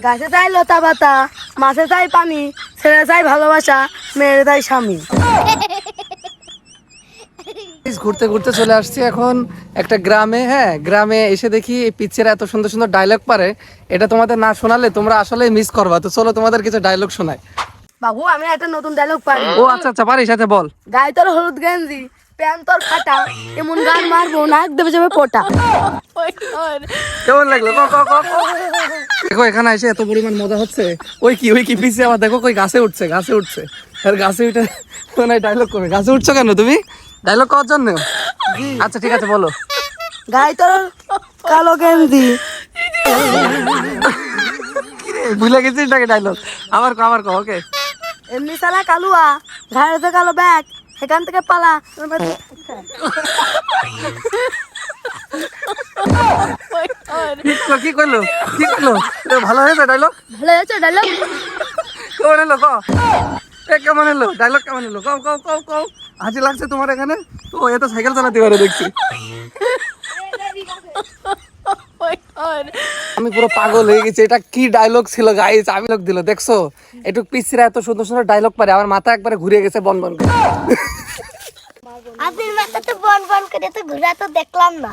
গাছে চাই লতা পাতা, মাছে চাই পানি, ছেলে চাই ভালোবাসা, মেয়ের চাই স্বামী। ঘুরতে ঘুরতে চলে আসছি এখন একটা গ্রামে। হ্যাঁ, গ্রামে এসে দেখি এই পিচ্ছেরা এত সুন্দর সুন্দর ডায়লগ পারে। এটা তোমাদের না শোনালে তোমরা আসলে মিস করবা। তো চলো তোমাদের কিছু ডায়লগ শোনাই। বাবু আমি একটা নতুন ডায়লগ পারি। ও আচ্ছা আচ্ছা, পারিস, সাথে বল। গায়ে তোর হলুদ গেঞ্জি, প্যান্ট তোর ফাটা, এমন গান মারবো নাক দেবে যাবে পোটা। কেমন লাগলো? দেখো এখানে এসে এত পরিমাণ মজা হচ্ছে। ওই কি পিছিয়ে আবার দেখো, কই গাছে উঠছে, গাছে উঠছে। আর গাছে উঠে মানে ডায়লগ করবে। গাছে উঠছো কেন তুমি? ডায়লগ করার জন্য? আচ্ছা ঠিক আছে, বলো। গায়ে তোর কালো গেঞ্জি, ভুলে গেছিস নাকি ডায়লগ? আবার কো ওকে। এমনি সালা কালুয়া, ঘাড়েতে কালো ব্যাগ, সেখান থেকে পালা। কি করলো? ভালো হয়েছে ডায়লগ? ভালো হয়েছে ডায়লগ। কেমন এলো ক? কেমন এলো ডায়লগ? কেমন এলো? কও কও কও কও। হাসি লাগছে তোমার এখানে? তো এ তো সাইকেল চালাতে পারে দেখছি। আমি পুরো পাগল হয়ে গেছি। এটা কি ডায়লগ ছিল গাইস? আমি লোক দিল দেখছো? একটু পিছিয়ে এত সুন্দর সুন্দর ডায়লগ পারে। আমার মাথা একবারে ঘুরে গেছে বন বন করে। আদির মাথা তো বন বন করে তো ঘুরা তো দেখলাম না।